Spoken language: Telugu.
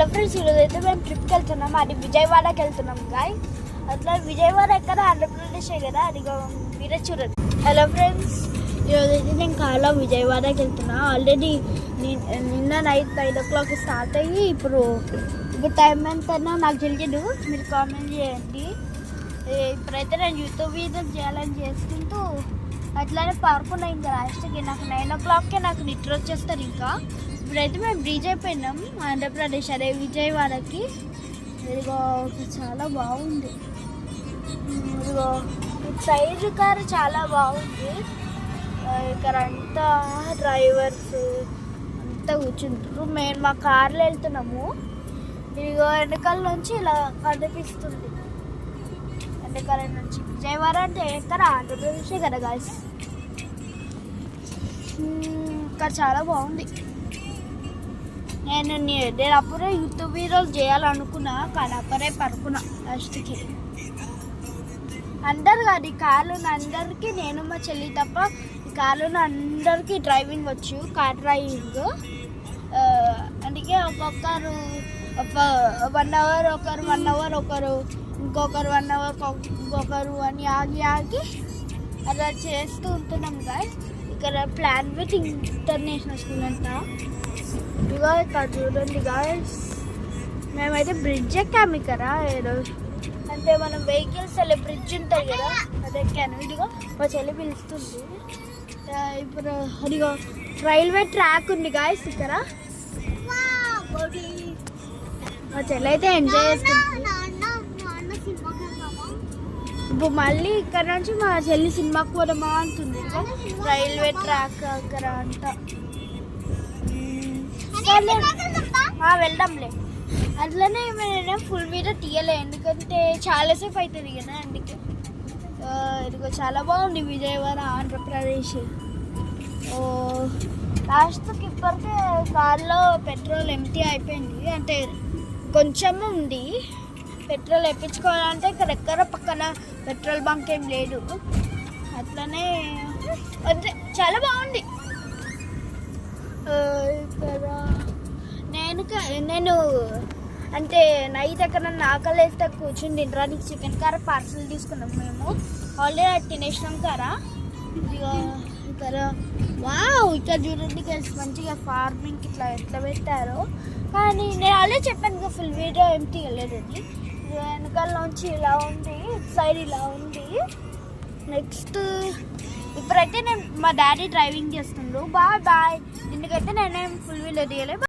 హలో ఫ్రెండ్స్, ఈరోజు అయితే మేము ట్రిప్కి వెళ్తున్నాం. అది విజయవాడకి వెళ్తున్నాం గాయ్. అట్లా విజయవాడ ఎక్కడ ఆంధ్రప్రదేశే కదా, అది మీరే చూడండి. హలో ఫ్రెండ్స్, ఈరోజు అయితే నేను కార్లో విజయవాడకి వెళ్తున్నా. ఆల్రెడీ నిన్న నైట్ 9 o'clock స్టార్ట్ అయ్యి ఇప్పుడు టైం ఎంతైనా నాకు తెలియదు, మీరు కామెంట్ చేయండి. ఇప్పుడైతే నేను యూట్యూబ్ వీడియో చేయాలని చేసుకుంటూ అట్లానే పడుకున్నా. ఇంకా లాస్ట్కి నాకు 9 o'clockకే నాకు నిద్ర వచ్చేస్తారు. ఇంకా ఇప్పుడైతే మేము రీచ్ అయిపోయినాం ఆంధ్రప్రదేశ్, అదే విజయవాడకి. ఇదిగో చాలా బాగుంది. ఇదిగో సైడ్ కార్ చాలా బాగుంది. ఇక్కడ అంతా డ్రైవర్స్ అంతా కూర్చుంటారు. మేము మా కార్లో వెళ్తున్నాము. ఇదిగో వెనకాల నుంచి ఇలా కనిపిస్తుంది. వెనకాల నుంచి విజయవాడ అంటే ఎక్కడ ఆంధ్రప్రదేశే కదా గాయస్. ఇక్కడ చాలా బాగుంది. నేను అప్పుడే యూట్యూబ్ వీడియోలు చేయాలనుకున్నా, కానీ అప్పుడే పడుకున్నా లాస్ట్కి. అందరు కాదు, ఈ కార్లో అందరికీ, నేను మా చెల్లి తప్ప ఈ కార్లో అందరికీ డ్రైవింగ్ వచ్చు, కార్ డ్రైవింగ్. అందుకే ఒక్కొక్కరు 1 hour, ఒకరు 1 hour, ఒకరు ఇంకొకరు 1 hour, ఇంకొకరు అని ఆగి అలా చేస్తూ ఉంటున్నాం గాయస్. ఇక్కడ ప్లాన్ విత్ ఇంటర్నేషనల్ స్కూల్ అంట. ఇదిగో ఇక్కడ చూడండి గాయస్, మేమైతే బ్రిడ్జ్ ఎక్కాము ఇక్కడ. అంటే మనం వెహికల్స్ వెళ్ళే బ్రిడ్జ్ ఉంటుంది కదా, అది ఎక్కాను. ఇదిగో మా చెల్లి పిలుస్తుంది. ఇప్పుడు అదిగో రైల్వే ట్రాక్ ఉంది గాయస్ ఇక్కడ. మా చెల్లి అయితే ఎంజాయ్ చేస్తుంది. ఇప్పుడు మళ్ళీ ఇక్కడ నుంచి మా చెల్లి సినిమాకి పోదామా అంటుంది. రైల్వే ట్రాక్ అక్కడ అంతా వెళ్దాంలే. అట్లనే నేను ఫుల్ వీడియో తీయలే, ఎందుకంటే చాలాసేపు అవుతుంది కదా. అందుకే ఇదిగో చాలా బాగుంది విజయవాడ ఆంధ్రప్రదేశ్. లాస్ట్కి ఇప్పటికే కార్లో పెట్రోల్ ఎంటీ అయిపోయింది. అంటే కొంచెం ఉంది పెట్రోల్ ఎప్పించుకోవాలంటే. ఇక్కడ ఎక్కడ పక్కన పెట్రోల్ బంక్ ఏం లేదు. అట్లనే అంటే చాలా బాగుంది. ఇక్కడ నేను అంటే నైట్ ఎక్కడ ఆకలి వేస్తే కూర్చుని తినడానికి చికెన్ కార పార్సల్ తీసుకున్నాం. మేము ఆల్రెడీ తినేసినాం కారా. ఇక్కడ వావ్, ఇక్కడ చూడండి మంచిగా ఫార్మింగ్ ఇట్లా ఎట్లా పెట్టారో. కానీ నేను ఆల్రెడీ చెప్పాను కదా ఫుల్ వీడియో ఏం తీయలేదని. వెనకాల నుంచి ఇలా ఉంది, సైడ్ ఇలా ఉంది. నెక్స్ట్ ఇప్పుడైతే నేను మా డాడీ డ్రైవింగ్ చేస్తుండ్రు. బాయ్. ఎందుకైతే నేనేం ఫుల్ వీడియో తీయలేదు.